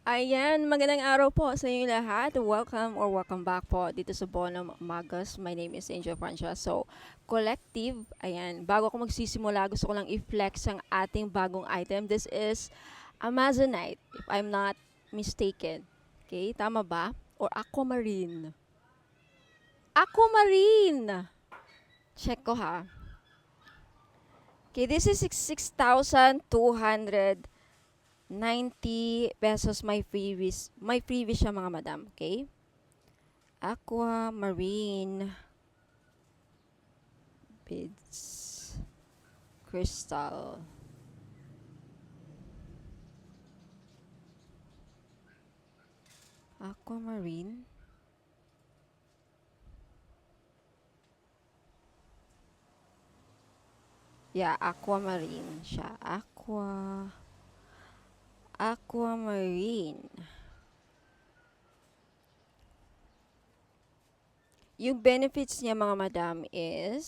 Ayan, magandang araw po sa inyo lahat. Welcome back po dito sa Bonum Magos. My name is Angel Francia. So, collective, ayan, bago ako magsisimula, gusto ko lang i-flex ang ating bagong item. This is Amazonite, if I'm not mistaken. Okay, tama ba? Or Aquamarine. Aquamarine! Check ko ha. Okay, this is 6,290 pesos my freebies siya mga madam, okay? Aquamarine beads crystal. Aquamarine. Yeah, aquamarine siya. Aquamarine. Yung benefits niya mga madam is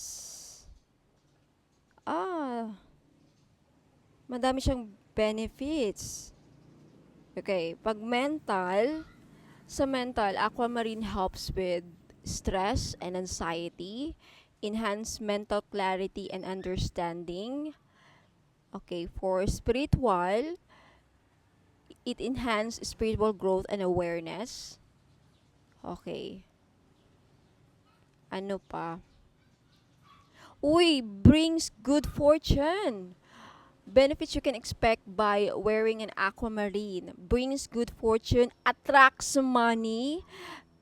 madami siyang benefits. Okay, pag sa mental, aquamarine helps with stress and anxiety, enhance mental clarity and understanding. Okay, for spiritual, it enhance spiritual growth and awareness. Okay. Ano pa? Uy, brings good fortune. Benefits you can expect by wearing an aquamarine. Brings good fortune, attracts money,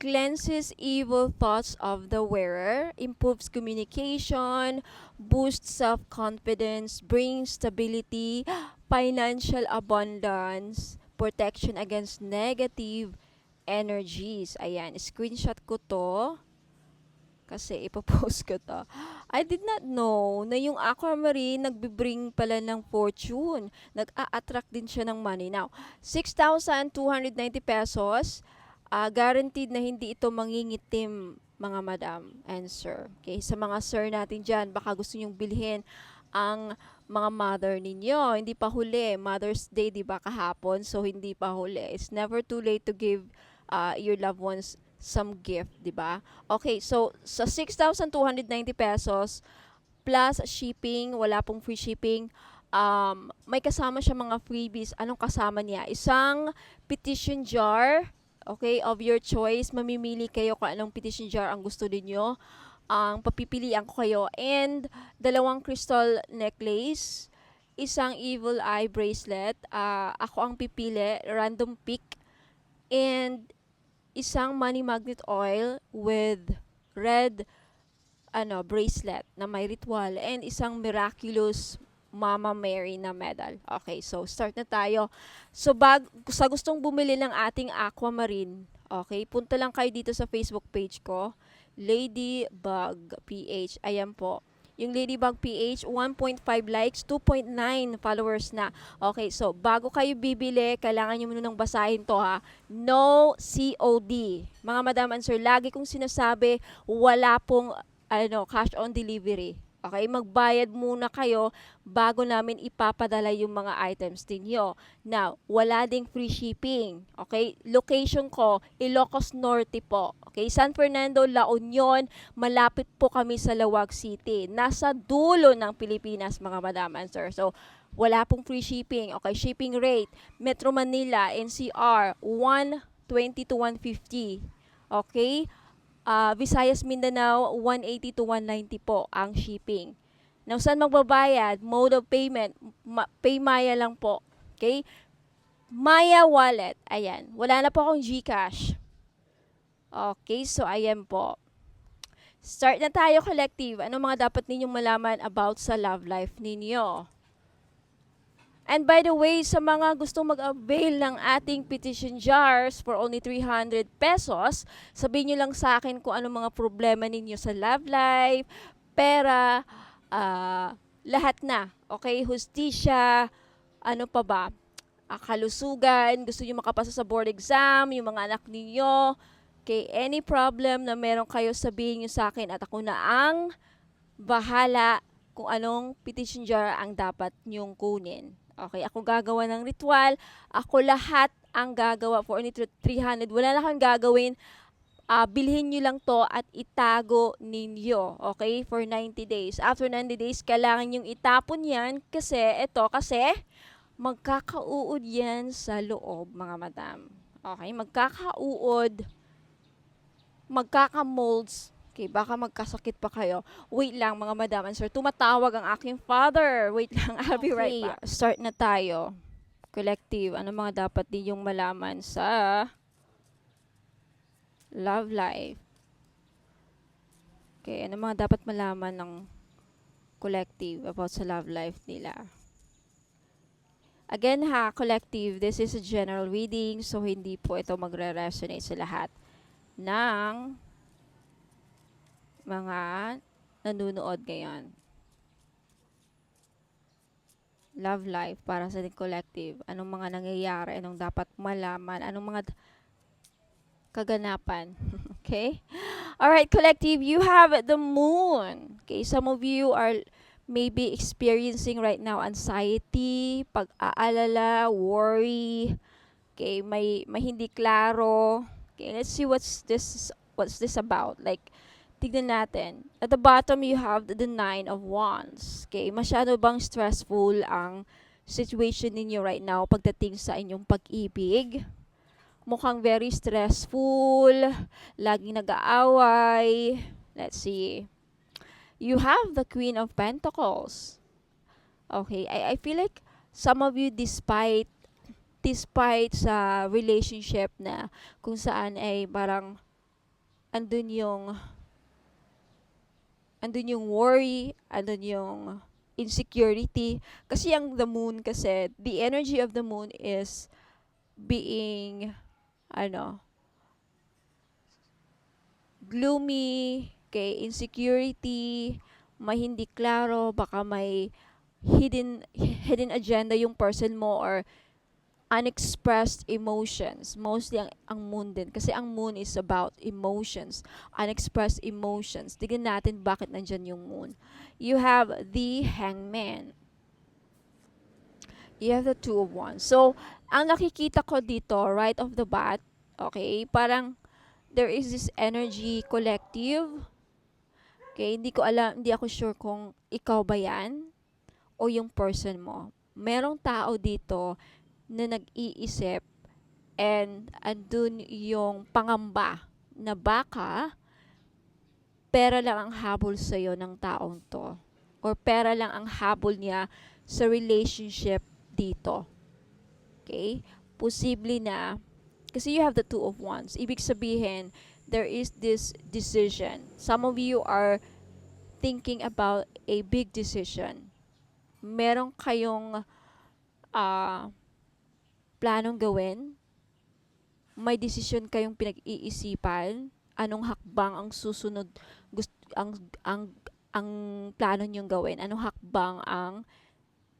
cleanses evil thoughts of the wearer, improves communication, boosts self-confidence, brings stability, financial abundance, protection against negative energies. Ayan, screenshot ko to kasi ipopost ko to. I did not know na yung aquamarine nagbe-bring pala ng fortune. Nag-a-attract din siya ng money. Now, 6,290 pesos. Guaranteed na hindi ito mangingitim, mga madam and sir. Okay, sa mga sir natin dyan, baka gusto nyong bilhin ang mga mother ninyo. Hindi pa huli. Mother's Day, di ba, kahapon? So, hindi pa huli. It's never too late to give your loved ones some gift, di ba? Okay, so sa 6,290 pesos plus shipping, wala pong free shipping, may kasama siya mga freebies. Anong kasama niya? Isang petition jar, okay, of your choice. Mamimili kayo kung anong petition jar ang gusto niyo. Ang papipilian ko kayo. And dalawang crystal necklace, isang evil eye bracelet. Ako ang pipili, random pick. And isang money magnet oil with red bracelet na may ritual and isang miraculous Mama Mary na medal. Okay, so start na tayo. So sa gustong bumili ng ating aquamarine, okay, punta lang kayo dito sa Facebook page ko, Ladybug PH. Ayan po. Yung Ladybug PH, 1.5 likes, 2.9 followers na. Okay, so bago kayo bibili, kailangan nyo munang basahin to ha. No COD. Mga madam and sir, lagi kong sinasabi, wala pong cash on delivery. Okay, magbayad muna kayo bago namin ipapadala yung mga items ninyo. Now, wala ding free shipping. Okay, location ko, Ilocos Norte po. Okay, San Fernando, La Union, malapit po kami sa Lawag City. Nasa dulo ng Pilipinas, mga madam and sir. So, wala pong free shipping. Okay, shipping rate, Metro Manila, NCR, 120 to 150. Okay, Visayas Mindanao, 180 to 190 po ang shipping. Now, saan magbabayad? Mode of payment, Paymaya lang po. Okay? Maya Wallet. Ayan. Wala na po akong GCash. Okay, so ayan po. Start na tayo, collective. Ano mga dapat ninyong malaman about sa love life ninyo? And by the way, sa mga gustong mag-avail ng ating petition jars for only 300 pesos, sabihin nyo lang sa akin kung ano mga problema ninyo sa love life, pera, lahat na. Okay? Hustisya, ano pa ba? Kalusugan, gusto nyo makapasa sa board exam, yung mga anak ninyo. Okay, any problem na meron kayo, sabihin nyo sa akin at ako na ang bahala kung anong petition jar ang dapat nyong kunin. Okay, ako gagawa ng ritual. Ako lahat ang gagawa for only 300. Wala na kang gagawin. Bilhin nyo lang to at itago ninyo. Okay? For 90 days. After 90 days, kailangan yung itapon yan kasi magkakauod yan sa loob, mga madam. Okay? Magkakauod, magkakamolds. Okay, baka magkasakit pa kayo. Wait lang, mga madam and sir. Tumatawag ang aking father. Wait lang, I'll be right back. Start na tayo. Collective, ano mga dapat ninyong malaman sa love life? Okay, ano mga dapat malaman ng collective about sa love life nila? Again ha, collective, this is a general reading, so hindi po ito magre-resonate sa lahat ng mga nanonood ngayon. Love life para sa collective. Anong mga nangyayari? Anong dapat malaman? Anong mga kaganapan? Okay? Alright, collective, you have the moon. Okay, some of you are maybe experiencing right now anxiety, pag-aalala, worry. Okay, may hindi klaro. Okay, let's see what's this about. Like, tignan natin. At the bottom, you have the Nine of Wands. Okay, masyado bang stressful ang situation ninyo right now pagdating sa inyong pag-ibig? Mukhang very stressful, laging nag-aaway. Let's see. You have the Queen of Pentacles. Okay, I feel like some of you, despite sa relationship na kung saan ay parang andun yung worry, andun yung insecurity. Kasi ang the moon kasi, the energy of the moon is being, gloomy, okay, insecurity, may hindi klaro, baka may hidden agenda yung person mo or unexpressed emotions. Mostly ang moon din. Kasi ang moon is about emotions. Unexpressed emotions. Tignan natin bakit nandyan yung moon. You have the Hangman. You have the Two of Wands. So, ang nakikita ko dito, right off the bat, okay, parang there is this energy collective. Okay, hindi ako sure kung ikaw ba yan o yung person mo. Merong tao dito na nag-iisip and andun yung pangamba na baka pera lang ang habol sa'yo ng taong to or pera lang ang habol niya sa relationship dito. Okay? Posible na kasi you have the Two of Wands. Ibig sabihin, there is this decision. Some of you are thinking about a big decision. Meron kayong planong gawin, may desisyon kayong pinag-iisipan, anong hakbang ang susunod ang plano niyong gawin, anong hakbang ang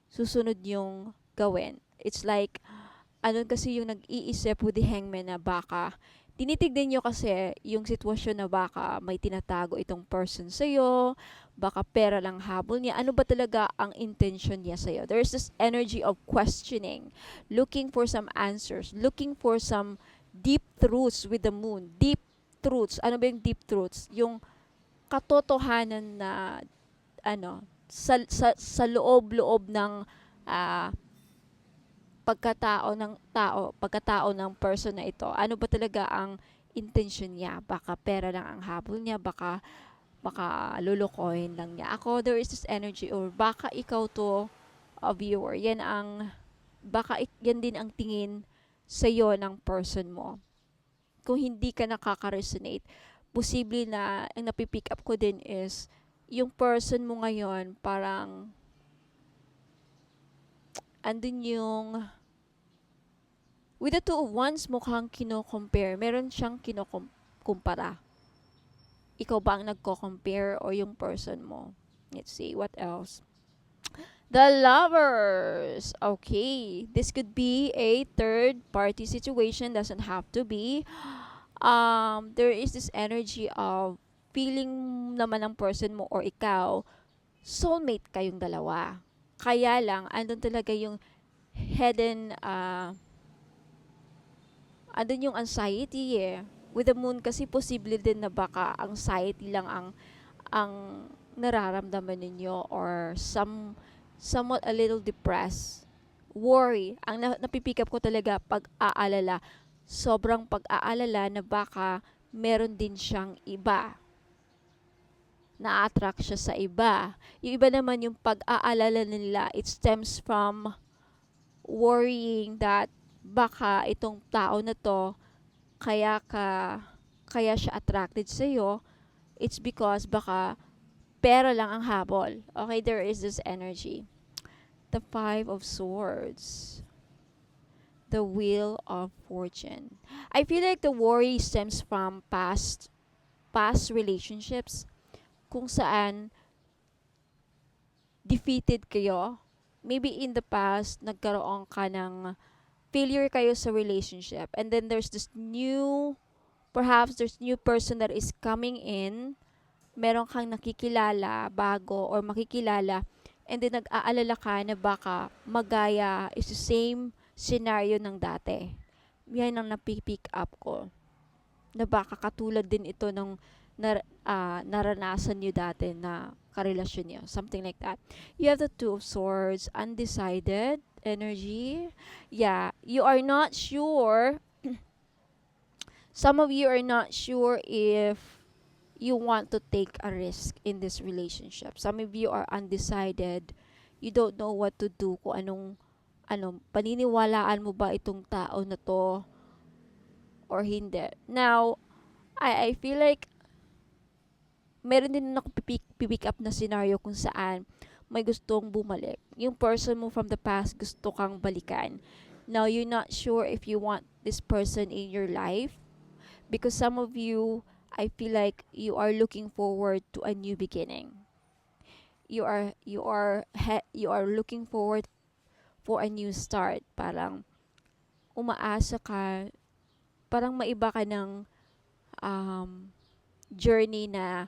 susunod niyong gawin. It's like kasi yung nag-iisip with the Hangman na baka tinitignan nyo kasi yung sitwasyon na baka may tinatago itong person sa'yo, baka pera lang habol niya, ano ba talaga ang intention niya sa'yo? There's this energy of questioning, looking for some answers, looking for some deep truths with the moon. Deep truths. Ano ba yung deep truths? Yung katotohanan na, sa loob-loob ng pagkatao ng person na ito. Ano ba talaga ang intention niya? Baka pera lang ang habol niya, baka lulukohin lang niya ako. There is this energy or baka ikaw to a viewer. Yan din ang tingin sa iyo ng person mo. Kung hindi ka nakaka-resonate, posible na ang napipick up ko din is yung person mo ngayon parang andun yung with the Two of Wands mukhang kino-compare. Meron siyang kino-kumpara. Ikaw ba ang nagko-compare o yung person mo? Let's see, what else? The Lovers. Okay, this could be a third party situation. Doesn't have to be. There is this energy of feeling naman ng person mo or ikaw, soulmate kayong dalawa. Kaya lang, andun talaga yung hidden andun yung anxiety eh. With the moon kasi posible din na baka anxiety lang ang nararamdaman ninyo, or somewhat a little depressed. Worry. Ang napipick up ko talaga pag-aalala. Sobrang pag-aalala na baka meron din siyang iba. Na-attract siya sa iba. Yung iba naman yung pag-aalala nila, it stems from worrying that baka itong tao na to, kaya ka kaya siya attracted sa iyo, it's because baka pera lang ang habol. Okay, there is this energy. The Five of Swords. The Wheel of Fortune. I feel like the worry stems from past relationships kung saan defeated kayo. Maybe in the past, nagkaroon ka ng failure kayo sa relationship. And then there's this perhaps there's new person that is coming in. Meron kang nakikilala bago or makikilala. And then nag-aalala ka na baka magaya is the same scenario ng dati. Yan ang napipick up ko. Na baka katulad din ito ng naranasan nyo dati na karelasyon nyo. Something like that. You have the Two of Swords, undecided energy. Yeah, you are not sure. Some of you are not sure if you want to take a risk in this relationship. Some of you are undecided. You don't know what to do, kung paniniwalaan mo ba itong tao na to or hindi. Now, I feel like meron din ako pick up na scenario kung saan may gustong bumalik. Yung person mo from the past gusto kang balikan. Now, you're not sure if you want this person in your life, because some of you, I feel like you are looking forward to a new beginning. You are looking forward for a new start. Parang umaasa ka, parang maiba ka ng journey na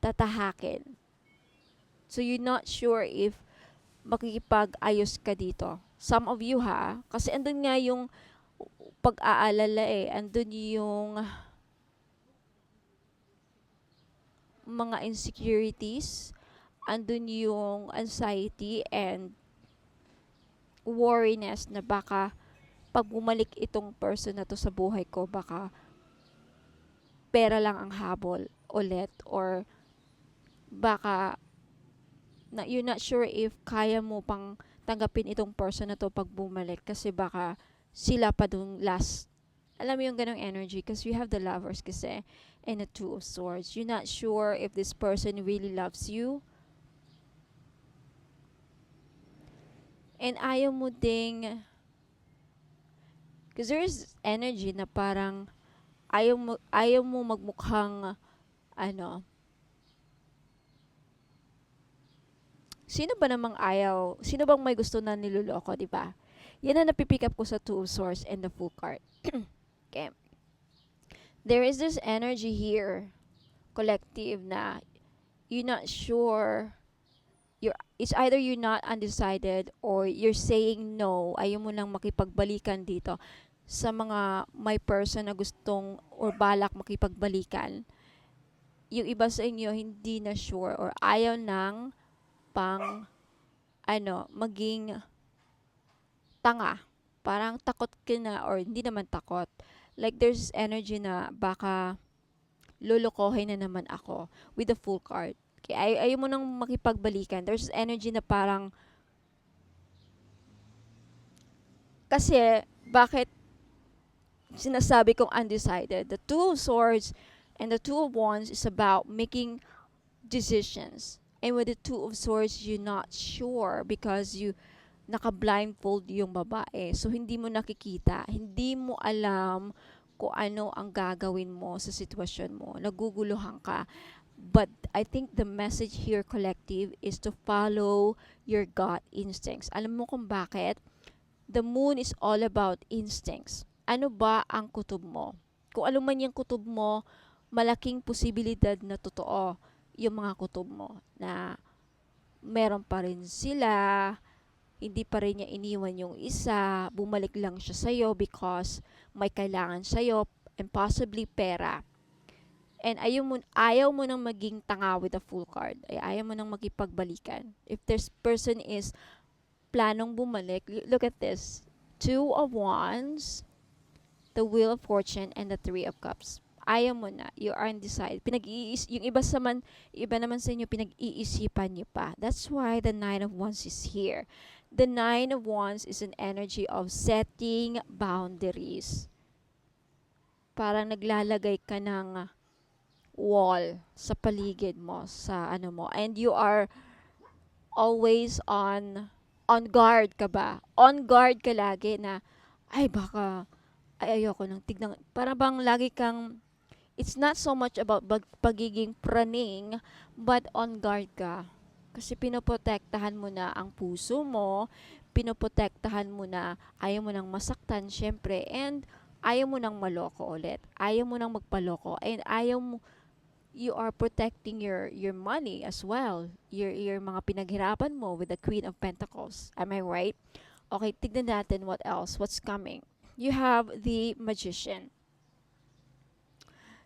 tatahakin. So you're not sure if makikipag-ayos ka dito. Some of you kasi andun nga yung pag-aalala eh. Andun yung mga insecurities, andun yung anxiety and worriness na baka pag bumalik itong person na to sa buhay ko, baka pera lang ang habol ulit, or baka you're not sure if kaya mo pang tanggapin itong person na to pag bumalik, kasi baka sila pa dun last. Alam mo yung ganong energy, kasi you have the Lovers kasi and the Two of Swords. You're not sure if this person really loves you. And ayaw mo ding, because there's energy na parang ayaw mo magmukhang sino ba namang ayaw? Sino bang may gusto na niloloko, di ba? Yan ang napipick up ko sa Two of Swords and the Fool card. Okay. There is this energy here, collective, na you're not sure. It's either you're not undecided or you're saying no. Ayaw mo nang makipagbalikan dito sa mga may person na gustong or balak makipagbalikan. Yung iba sa inyo hindi na sure or ayaw nang maging tanga. Parang takot ka na, or hindi naman takot. Like there's energy na baka lulukohin na naman ako with the Fool card. Okay, ayaw mo nang makipagbalikan. There's energy na parang kasi bakit sinasabi kong undecided? The Two of Swords and the Two of Wands is about making decisions. And with the Two of Swords, you're not sure because you naka-blindfold yung babae. So, hindi mo nakikita. Hindi mo alam kung ano ang gagawin mo sa sitwasyon mo. Naguguluhan ka. But I think the message here, collective, is to follow your gut instincts. Alam mo kung bakit? The moon is all about instincts. Ano ba ang kutob mo? Kung ano man yung kutob mo, malaking posibilidad na totoo yung mga kutob mo. Na meron pa rin sila, hindi pa rin niya iniwan yung isa, bumalik lang siya sa'yo because may kailangan sa'yo and possibly pera. And ayaw mo nang maging tanga with a full card. Ay, ayaw mo nang makipagbalikan. If this person is planong bumalik, look at this. Two of Wands, the Wheel of Fortune, and the Three of Cups. Ayaw mo na. You are undecided. Yung iba naman sa inyo, pinag-iisipan niyo pa. That's why the Nine of Wands is here. The Nine of Wands is an energy of setting boundaries. Parang naglalagay ka ng wall sa paligid mo, sa ano mo. And you are always on guard ka ba? On guard ka lagi na, ay baka, ayoko nang tignan. Para bang lagi kang, it's not so much about pagiging praning, but on guard ka. Kasi pinoprotektahan mo na ang puso mo, pinoprotektahan mo na ayaw mo nang masaktan, syempre, and ayaw mo nang maloko ulit. Ayaw mo nang magpaloko, and you are protecting your money as well. Your mga pinaghirapan mo with the Queen of Pentacles. Am I right? Okay, tignan natin what else. What's coming? You have the Magician.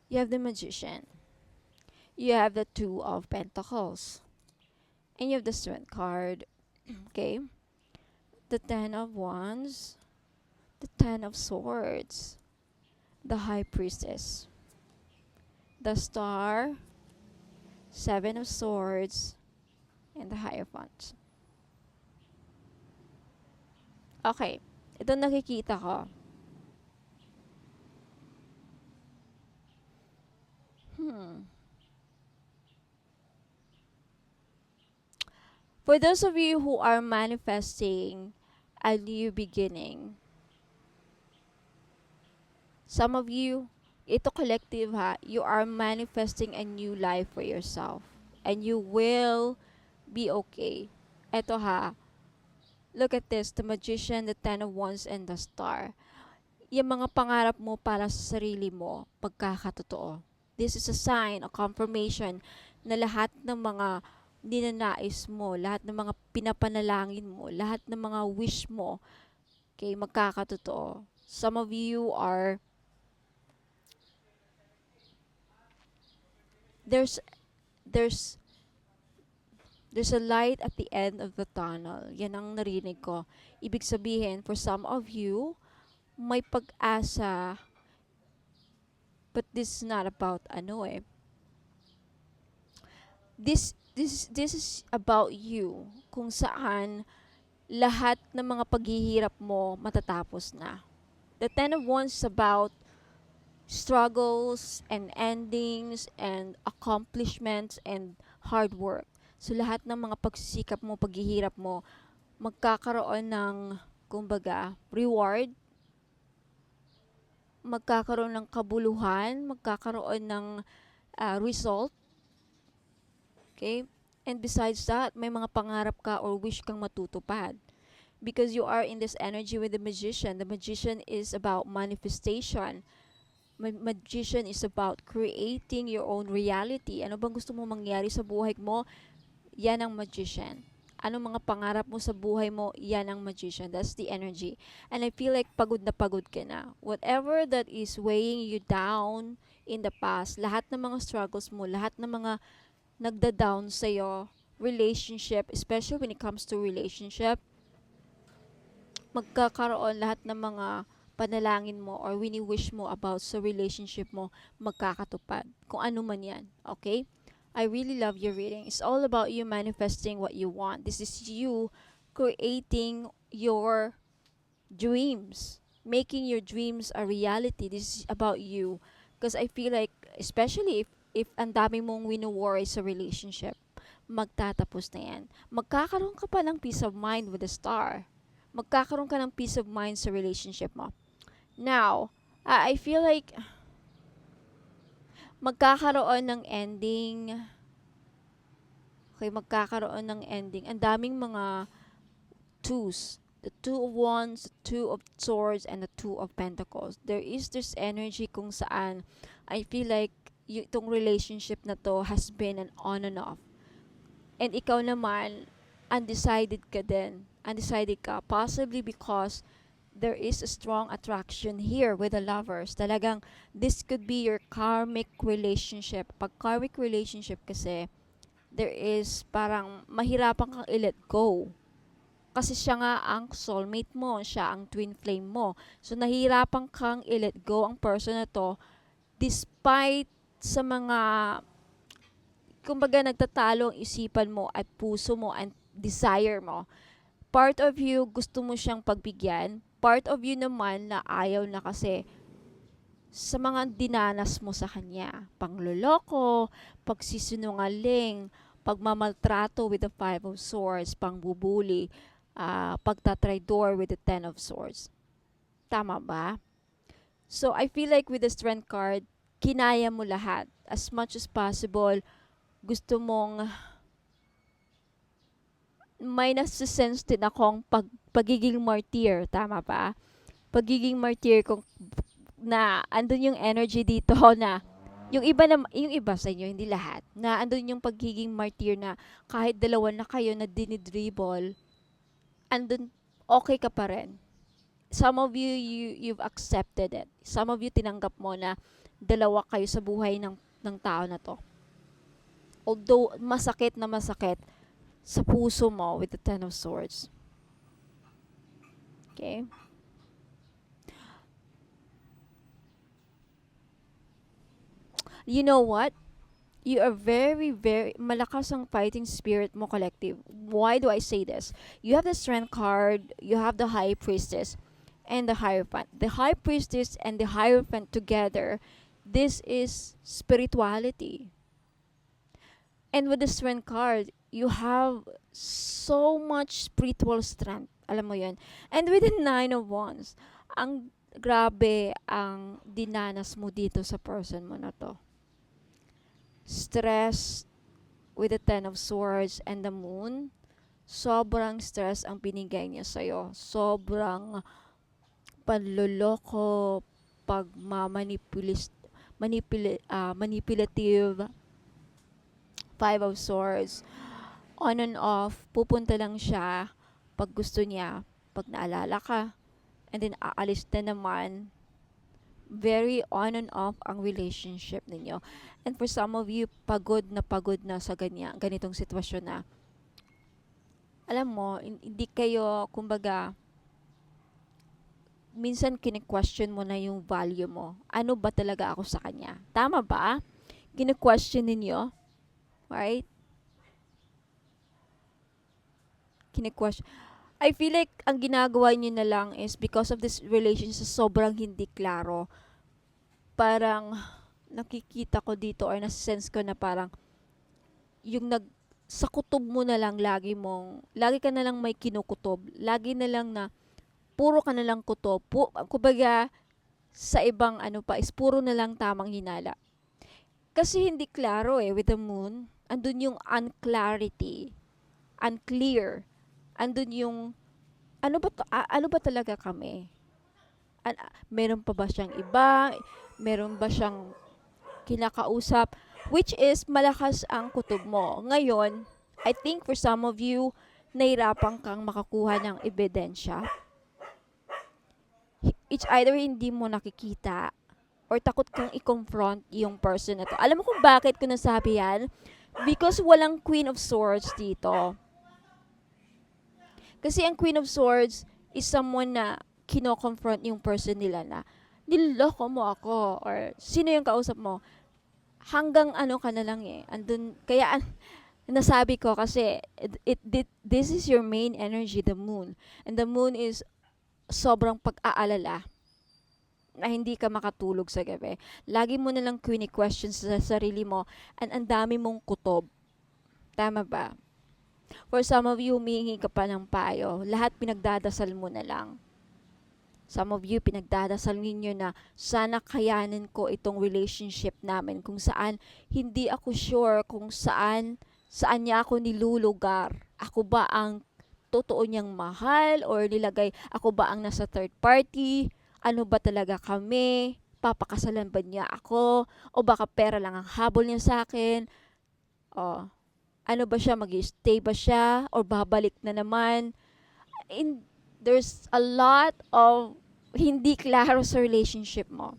You have the Magician. You have the Two of Pentacles. And you have the Strength card. Okay? The Ten of Wands. The Ten of Swords. The High Priestess. The Star, Seven of Swords, and the Hierophant. Okay, ito nakikita ko. For those of you who are manifesting a new beginning, some of you, ito collective ha, you are manifesting a new life for yourself. And you will be okay. Ito ha, look at this, the Magician, the Ten of Wands, and the Star. Yung mga pangarap mo para sa sarili mo, pagkakatotoo. This is a sign, a confirmation na lahat ng mga ninanais mo, lahat ng mga pinapanalangin mo, lahat ng mga wish mo, okay, magkakatotoo. Some of you are, there's a light at the end of the tunnel. Yan ang narinig ko. Ibig sabihin, for some of you, may pag-asa, but this is not about this is about you, kung saan lahat ng mga paghihirap mo matatapos na. The Ten of Wands is about struggles and endings and accomplishments and hard work. So lahat ng mga pagsisikap mo, paghihirap mo, magkakaroon ng, kumbaga, reward, magkakaroon ng kabuluhan, magkakaroon ng result. Okay? And besides that, may mga pangarap ka or wish kang matutupad. Because you are in this energy with the Magician. The Magician is about manifestation. Magician is about creating your own reality. Ano bang gusto mo mangyari sa buhay mo? Yan ang Magician. Ano mga pangarap mo sa buhay mo? Yan ang Magician. That's the energy. And I feel like pagod na pagod ka na. Whatever that is weighing you down in the past, lahat ng mga struggles mo, lahat ng mga nagda-down sa'yo, relationship, especially when it comes to relationship, magkakaroon lahat ng mga panalangin mo or wini-wish mo about sa relationship mo, magkakatupad. Kung ano man yan. Okay? I really love your reading. It's all about you manifesting what you want. This is you creating your dreams. Making your dreams a reality. This is about you. Because I feel like, especially if ang dami mong wino-worry sa relationship, magtatapos na yan. Magkakaroon ka pa ng peace of mind with the Star. Magkakaroon ka ng peace of mind sa relationship mo. Now, I feel like magkakaroon ng ending. Okay, magkakaroon ng ending. Ang daming mga twos. The Two of Wands, the Two of Swords, and the Two of Pentacles. There is this energy kung saan I feel like itong relationship na to has been an on and off. And ikaw naman, undecided ka din. undecided ka, possibly because there is a strong attraction here with the lovers. Talagang this could be your karmic relationship. Pag karmic relationship kasi, there is parang mahirapan kang i-let go. Kasi siya nga ang soulmate mo, siya ang twin flame mo. So nahihirapan kang i-let go ang person na to despite sa mga, kumbaga, nagtatalo ang isipan mo at puso mo and desire mo. Part of you gusto mo siyang pagbigyan, part of you naman na ayaw na kasi sa mga dinanas mo sa kanya. Pangloloko, pagsisinungaling, pagmamaltrato with the Five of Swords, pangbubuli, pagtatraidor with the Ten of Swords. Tama ba? So, I feel like with the Strength card, kinaya mo lahat. As much as possible, gusto mong, may nasa-sense din akong pagiging martyr. Tama ba? Pagiging martyr kung na andun yung energy dito na yung iba sa inyo, hindi lahat, na andun yung pagiging martyr na kahit dalawa na kayo na dinidribble, andun okay ka pa rin. Some of you, you've accepted it. Some of you tinanggap mo na dalawa kayo sa buhay ng tao na to. Although masakit na masakit sa puso mo with the Ten of Swords. Okay? You know what? You are very, very, malakas ang fighting spirit mo, collective. Why do I say this? You have the Strength card, you have the High Priestess, and the Hierophant. The High Priestess and the Hierophant together, this is spirituality. And with the Strength card, you have so much spiritual strength. Alam mo yun. And with the Nine of Wands, ang grabe ang dinanas mo dito sa person mo na to. Stress with the Ten of Swords and the Moon. Sobrang stress ang binigay niya sa'yo. Sobrang panloloko, manipulative, Five of Swords. On and off, pupunta lang siya pag gusto niya, pag naalala ka. And then aalis na naman. Very on and off ang relationship ninyo. And for some of you, pagod na sa ganitong sitwasyon na, alam mo, hindi kayo, kumbaga, minsan kine-question mo na yung value mo. Ano ba talaga ako sa kanya? Tama ba? Kine-question ninyo? Right? Kine-question. I feel like ang ginagawa niyo na lang is because of this relationship sobrang hindi klaro. Parang nakikita ko dito or nasa-sense ko na parang yung sa kutob mo na lang lagi ka na lang may kinukutob. Lagi na lang na puro ka na lang kutob. Kumbaga sa ibang ano pa is puro na lang tamang hinala. Kasi hindi klaro with the Moon. Andun yung unclarity. Unclear. Andun yung ano ba talaga kami? Meron pa ba siyang iba? Meron ba siyang kinakausap? Which is malakas ang kutob mo. Ngayon, I think for some of you, nahirapan kang makakuha ng ebidensya. It's either hindi mo nakikita or takot kang i-confront yung person na to. Alam mo kung bakit ko nasabi yan? Because walang Queen of Swords dito. Kasi ang Queen of Swords is someone na kino-confront yung person nila na niloko mo ako or sino yung kausap mo. Hanggang ano ka na lang andun, kaya nasabi ko kasi this is your main energy, the Moon. And the Moon is sobrang pag-aalala na hindi ka makatulog sa gabi. Lagi mo na lang questions sa sarili mo and ang dami mong kutob. Tama ba? For some of you, humihingi ka pa ng payo. Lahat pinagdadasal mo na lang. Some of you, pinagdadasal ninyo na sana kayanin ko itong relationship namin kung saan hindi ako sure kung saan niya ako nilulugar. Ako ba ang totoo niyang mahal or nilagay, ako ba ang nasa third party? Ano ba talaga kami? Papakasalan ba niya ako? O baka pera lang ang habol niya sa akin? O, ano ba siya? Mag-stay ba siya? Or babalik na naman? in there's a lot of hindi klaro sa relationship mo.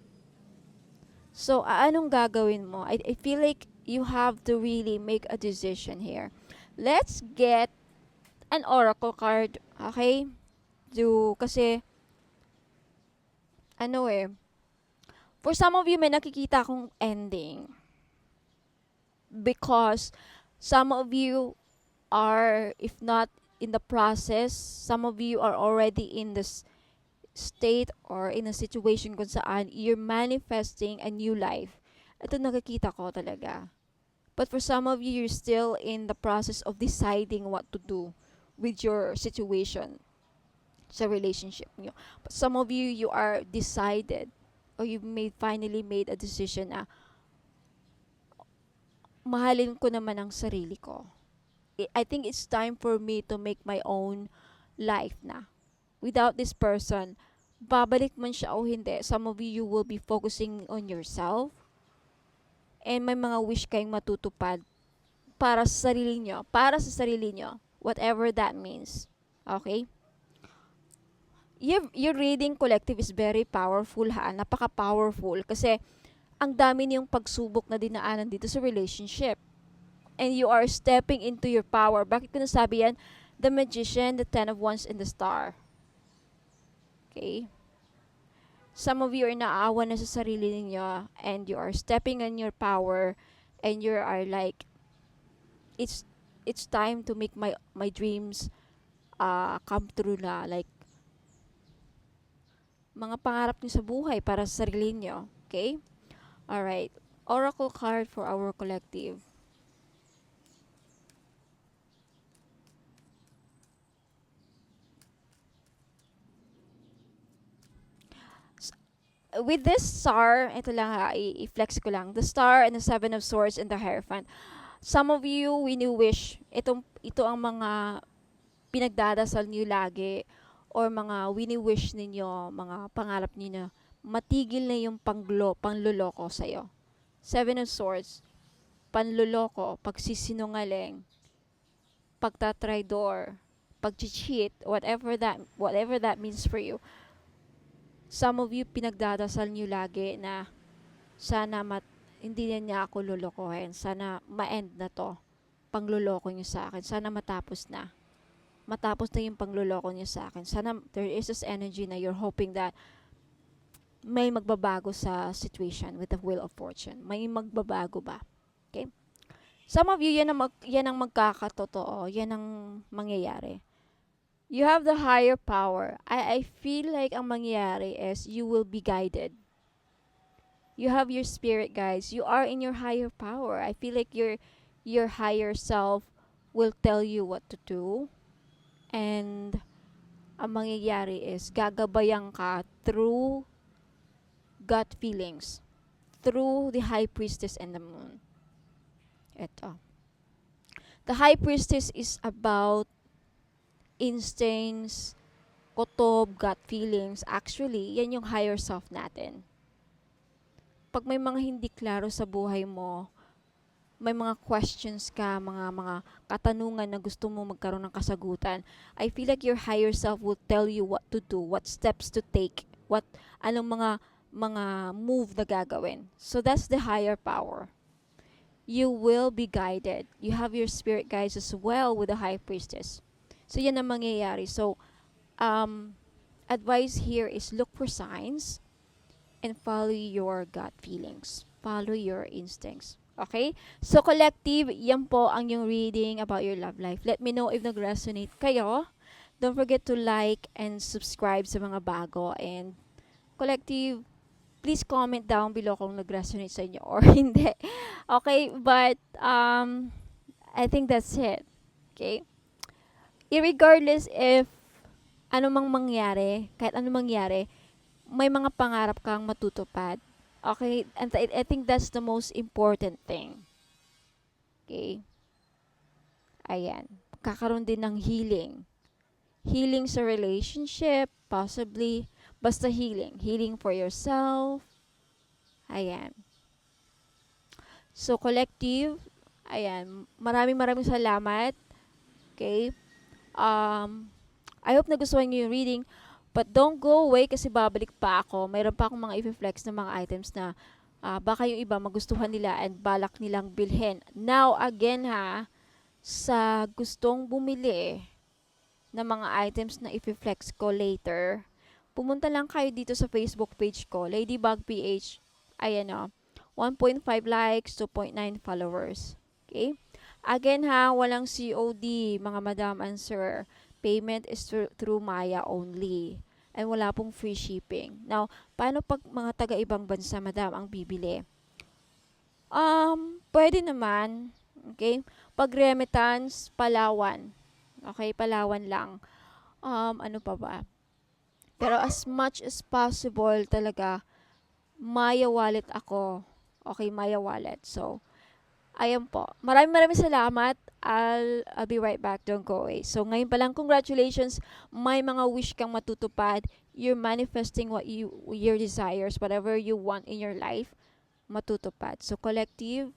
So, anong gagawin mo? I feel like you have to really make a decision here. Let's get an oracle card, okay? Kasi, ano for some of you, may nakikita akong ending. Because some of you are, if not in the process, some of you are already in this state or in a situation kung saan you're manifesting a new life. Ito nakikita ko talaga. But for some of you, you're still in the process of deciding what to do with your situation sa relationship niyo. But some of you, you are decided or you finally made a decision na mahalin ko naman ang sarili ko. I think it's time for me to make my own life na. Without this person, babalik man siya o hindi, some of you will be focusing on yourself and may mga wish kayong matutupad para sa sarili nyo, whatever that means. Okay? Your reading collective is very powerful ha, napaka-powerful kasi ang dami niyong pagsubok na dinaanan dito sa relationship. And you are stepping into your power. Bakit ko nasabi yan? The Magician, the Ten of Wands, and the Star. Okay? Some of you are naawa na sa sarili niyo and you are stepping in your power and you are like, it's time to make my dreams come true na. Like, mga pangarap niyo sa buhay para sa sarili niyo. Okay? Alright. Oracle card for our collective. With this star, ito lang ha, i-flex ko lang. The star and the seven of swords and the hierophant. Some of you, wini-wish, ito ang mga pinagdadasal niyo lagi or mga wini-wish ninyo, mga pangarap niyo na matigil na yung pangluloko sa'yo. Seven of swords, panluloko, pagsisinungaling, pagtatraidor, pag-cheat, whatever that means for you. Some of you, pinagdadasal niyo lagi na sana hindi niya ako lolokohin. Sana ma-end na to. Pangluloko niyo sa akin. Sana matapos na. Matapos na yung pangluloko niyo sa akin. Sana there is this energy na you're hoping that may magbabago sa situation with the Wheel of Fortune. May magbabago ba? Okay? Some of you, yan ang magkakatotoo. Yan ang mangyayari. You have the higher power. I feel like ang mangyayari is you will be guided. You have your spirit guides. You are in your higher power. I feel like your higher self will tell you what to do. And ang mangyayari is gagabayan ka through gut feelings. Through the High Priestess and the Moon. Ito. The High Priestess is about instincts, kutob, gut feelings. Actually, yan yung higher self natin. Pag may mga hindi klaro sa buhay mo, may mga questions ka, mga katanungan na gusto mo magkaroon ng kasagutan, I feel like your higher self will tell you what to do, what steps to take, anong mga move na gagawin. So that's the higher power. You will be guided. You have your spirit guides as well with the High Priestess. So, yan ang mangyayari. So, advice here is look for signs and follow your gut feelings. Follow your instincts. Okay? So, collective, yan po ang yung reading about your love life. Let me know if nag-resonate kayo. Don't forget to like and subscribe sa mga bago. And, collective, please comment down below kung nag-resonate sa inyo or hindi. Okay? But, I think that's it. Okay? Irregardless if ano mang mangyari, kahit ano mangyari, may mga pangarap kang matutupad. Okay? And I think that's the most important thing. Okay? Ayan. Kakaroon din ng healing. Healing sa relationship, possibly. Basta healing. Healing for yourself. Ayan. So, collective, ayan. Maraming salamat. Okay? I hope nagustuhan niyo yung reading. But don't go away kasi babalik pa ako. Mayroon pa akong mga i-flex na mga items na baka yung iba magustuhan nila and balak nilang bilhin. Now, again ha, sa gustong bumili ng mga items na i-flex ko later, pumunta lang kayo dito sa Facebook page ko, Ladybug PH. Ayan o, 1.5 likes, 2.9 followers. Okay? Again ha, walang COD, mga madam and sir. Payment is through Maya only. And wala pong free shipping. Now, paano pag mga taga-ibang bansa, madam, ang bibili? Pwede naman. Okay? Pag remittance, Palawan. Okay, Palawan lang. Ano pa ba? Pero as much as possible talaga, Maya wallet ako. Okay, Maya wallet. So, ayan po. Maraming salamat. I'll be right back. Don't go away. So, ngayon pa lang, congratulations. May mga wish kang matutupad. You're manifesting your desires, whatever you want in your life, matutupad. So, collective,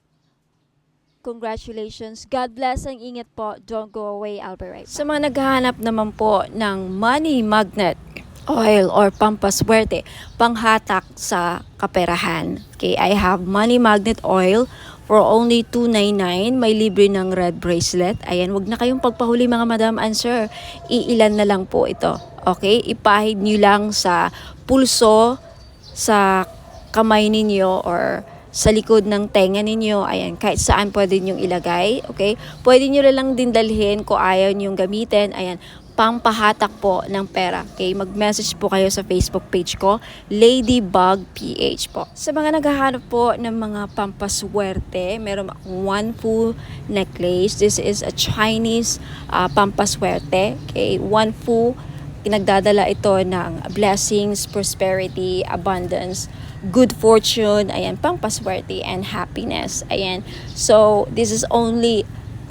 congratulations. God bless and ingat po. Don't go away. I'll be right back. Sa mga naghahanap naman po ng money magnet oil or pampaswerte, panghatak sa kaperahan. Okay, I have money magnet oil for only $2.99. May libre ng red bracelet. Ayan, wag na kayong pagpahuli mga madam and sir. Iilan na lang po ito. Okay, ipahid nyo lang sa pulso, sa kamay ninyo or sa likod ng tenga ninyo. Ayan, kahit saan pwede nyong ilagay. Okay, pwede nyo lang din dalhin kung ayaw nyong gamitin. Ayan, pampahatak po ng pera. Okay, mag-message po kayo sa Facebook page ko, Ladybug PH po. Sa mga naghahanap po ng mga pampaswerte, meron akong one full necklace. This is a Chinese pampaswerte. Okay, one full, nagdadala ito ng blessings, prosperity, abundance, good fortune, ayan, pampaswerte and happiness. Ayan. So, this is only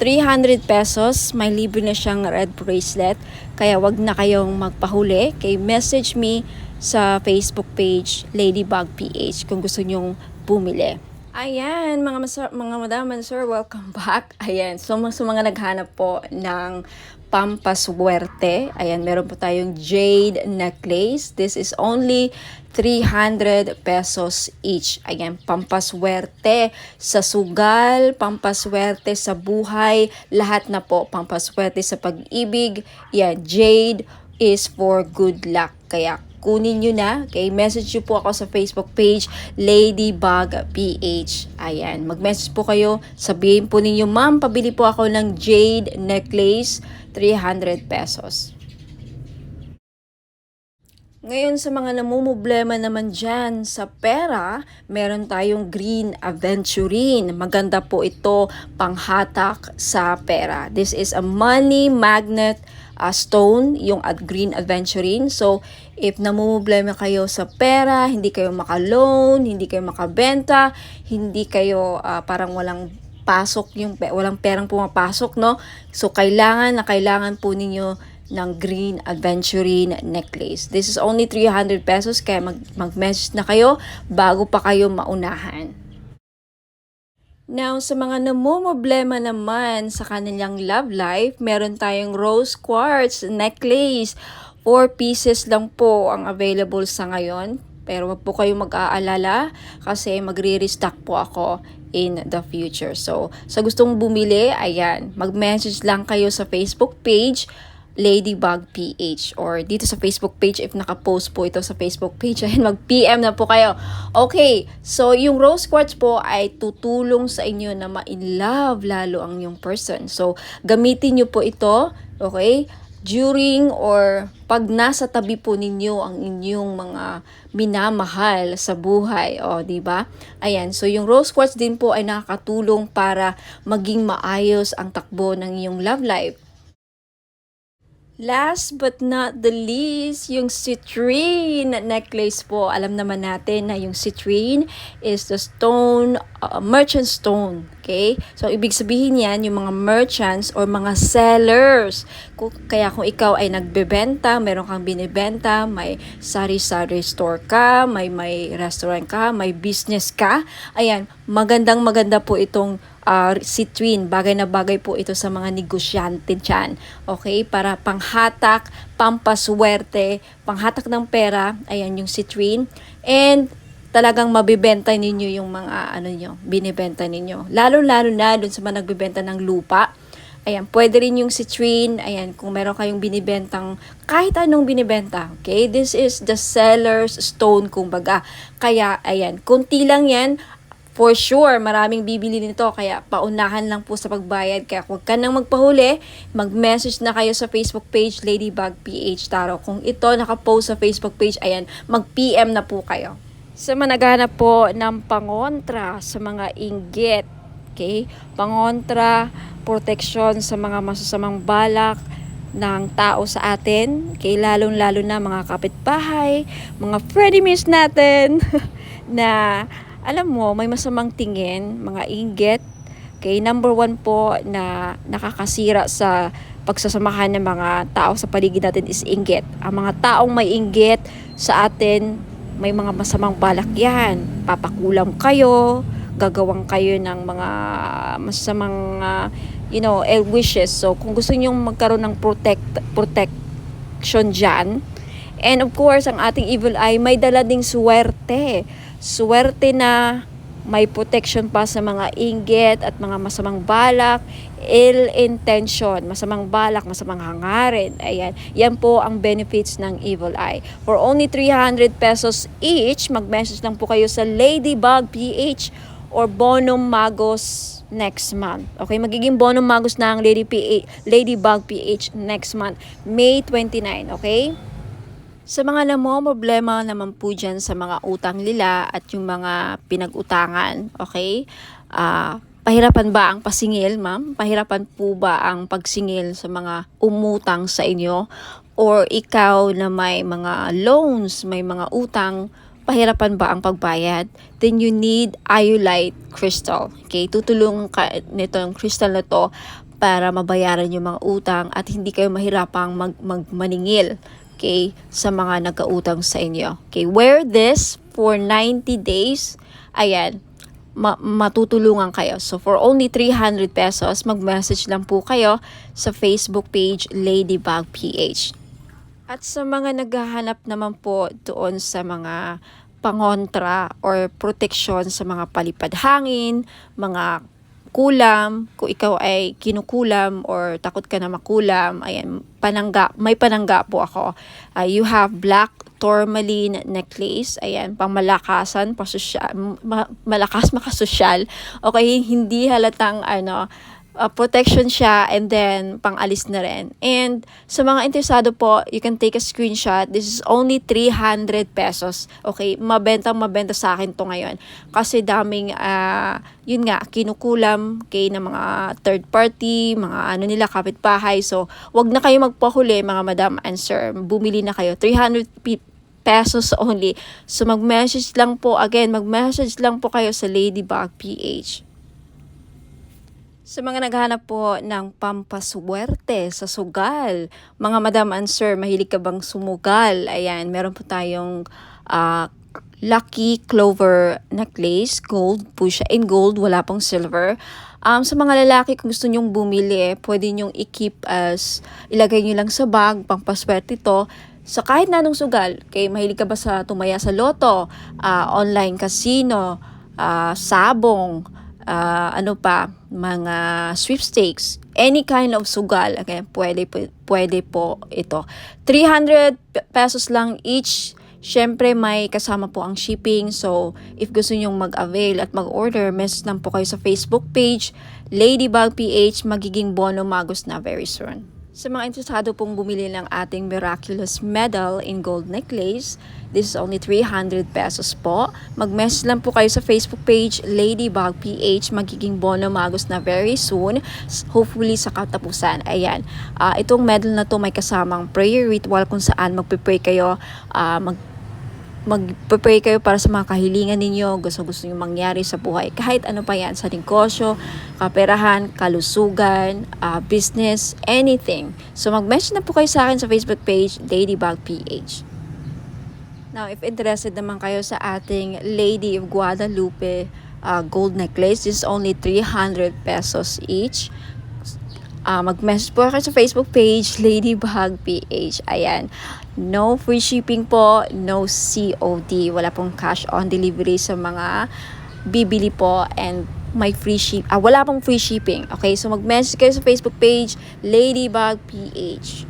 300 pesos, may libre na siyang red bracelet. Kaya wag na kayong magpahuli. Okay, message me sa Facebook page, Ladybug PH, kung gusto nyong bumili. Ayan, mga madam and sir, welcome back. Ayan, so sa mga naghanap po ng pampaswerte, ayan, meron po tayong jade necklace. This is only 300 pesos each. Ayan, pampaswerte sa sugal, pampaswerte sa buhay, lahat na po, pampaswerte sa pag-ibig. Yan, jade is for good luck. Kaya kunin nyo na. Okay, message nyo po ako sa Facebook page, Ladybug PH. Ayan, mag-message po kayo. Sabihin po ninyo, ma'am, pabili po ako ng jade necklace, 300 pesos. Ngayon sa mga namumblema naman dyan sa pera, meron tayong green aventurine. Maganda po ito panghatak sa pera. This is a money magnet stone, yung green aventurine. So, if namumblema kayo sa pera, hindi kayo maka-loan, hindi kayo makabenta, hindi kayo parang walang pasok, walang perang pumapasok, no? So, kailangan po ninyo ng green aventurine necklace. This is only 300 pesos, kaya mag-message na kayo bago pa kayo maunahan. Now, sa mga namumblema naman sa kanilang love life, meron tayong rose quartz necklace. 4 pieces lang po ang available sa ngayon. Pero wag po kayong mag-aalala kasi magre-restock po ako in the future. So, sa gustong bumili, ayan, mag-message lang kayo sa Facebook page, Ladybug PH, or dito sa Facebook page if naka-post po ito sa Facebook page, ayun, mag-PM na po kayo. Okay, so yung rose quartz po ay tutulong sa inyo na ma-in-love lalo ang yung person. So, gamitin nyo po ito, okay, during or pag nasa tabi po ninyo ang inyong mga minamahal sa buhay, di ba? Ayan, so yung rose quartz din po ay nakakatulong para maging maayos ang takbo ng iyong love life. Last but not the least, yung citrine necklace po. Alam naman natin na yung citrine is the stone, merchant stone. Okay? So, ibig sabihin yan, yung mga merchants or mga sellers. Kaya kung ikaw ay nagbebenta, meron kang binibenta, may sari-sari store ka, may restaurant ka, may business ka, ayan, maganda po itong citrine. Bagay na bagay po ito sa mga negosyante dyan. Okay? Para panghatak, pampaswerte, panghatak ng pera. Ayan yung citrine. And talagang mabibenta ninyo yung mga binibenta ninyo. Lalo-lalo na dun sa mga nagbibenta ng lupa. Ayan, pwede rin yung citrine. Ayan, kung meron kayong binibentang kahit anong binibenta. Okay? This is the seller's stone, kumbaga. Kaya, ayan, konti lang yan. For sure, maraming bibili nito. Kaya, paunahan lang po sa pagbayad. Kaya, huwag ka nang magpahuli. Mag-message na kayo sa Facebook page, Ladybug PH Tarot. Kung ito nakapost sa Facebook page, ayan, mag-PM na po kayo. Sa mga naghahanap po ng pangontra sa mga inggit. Okay? Pangontra, proteksyon sa mga masasamang balak ng tao sa atin. Okay? Lalong-lalo na mga kapitbahay, mga frenemies natin na alam mo, may masamang tingin, mga inggit. Okay? Number 1 po na nakakasira sa pagsasamahan ng mga tao sa paligid natin is inggit. Ang mga taong may inggit sa atin, may mga masamang balak yan. Papakulam kayo, gagawang kayo ng mga masamang ill wishes. So kung gusto niyo magkaroon ng protection dyan, and of course ang ating evil eye may dala ding swerte na may protection pa sa mga inggit at mga masamang balak, ill intention, masamang balak, masamang hangarin. Ayan, yan po ang benefits ng evil eye. For only 300 pesos each, mag-message lang po kayo sa Ladybug PH or Bonum Magos next month. Okay, magiging Bonum Magos na ang Ladybug PH next month, May 29, okay? Sa mga problema naman po dyan sa mga utang nila at yung mga pinag-utangan, okay? Pahirapan ba ang pasingil, ma'am? Pahirapan po ba ang pagsingil sa mga umutang sa inyo? Or ikaw na may mga loans, may mga utang, pahirapan ba ang pagbayad? Then you need iolite crystal. Okay? Tutulungan ka nito yung crystal na to para mabayaran yung mga utang at hindi kayo mahirapang maningil. Okay, sa mga nagkautang sa inyo. Okay, wear this for 90 days. Ayan, matutulungan kayo. So, for only 300 pesos, mag-message lang po kayo sa Facebook page, Ladybug PH. At sa mga naghahanap naman po doon sa mga pangontra or protection sa mga palipad hangin, mga kulam, kung ikaw ay kinukulam or takot ka na makulam, ayan, may panangga po ako. You have black tourmaline necklace, ayan, pangmalakasan, malakas makasosyal. Okay, hindi halatang protection siya and then pang-alis na rin. And sa mga interesado po, you can take a screenshot. This is only 300 pesos. Okay, mabenta sa akin to ngayon. Kasi daming, yun nga, kinukulam kay na mga third party, mga nila, kapitbahay. So, wag na kayo magpahuli, mga madam and sir. Bumili na kayo. 300 pesos only. So, mag-message lang po kayo sa Ladybug PH. Sa mga naghahanap po ng pampaswerte sa sugal, mga madam and sir, mahilig ka bang sumugal? Ayan, meron po tayong lucky clover necklace, gold po siya, in gold, wala pong silver. Sa mga lalaki, kung gusto nyong bumili, pwede nyong i-keep ilagay nyo lang sa bag, pampaswerte ito. So kahit na anong sugal, kay mahilig ka ba sa tumaya sa loto, online casino, sabong, mga sweepstakes, any kind of sugal, okay, pwede po ito. 300 pesos lang each. Syempre may kasama po ang shipping. So if gusto nyong mag-avail at mag-order, message lang po kayo sa Facebook page, Ladybug PH, magiging Bonum Magos na very soon. Sa mga interesado pong bumili ng ating miraculous medal in gold necklace, this is only 300 pesos po. Mag-message lang po kayo sa Facebook page, Ladybug PH, magiging Bonum Magos na very soon, hopefully sa katapusan. Ayan, itong medal na to may kasamang prayer ritual kung saan magpe-pray kayo, magpe-pray kayo para sa mga kahilingan ninyo, gusto nyo mangyari sa buhay. Kahit ano pa yan, sa negosyo, kaperahan, kalusugan, business, anything. So mag-message na po kayo sa akin sa Facebook page, Ladybug PH. Now, if interested naman kayo sa ating Lady of Guadalupe gold necklace. This is only 300 pesos each. Mag-message po kayo sa Facebook page, Ladybug PH. Ayan. No free shipping po, no COD. Wala pong cash on delivery sa mga bibili po, and wala pong free shipping. Okay, so mag-message kayo sa Facebook page, Ladybug PH.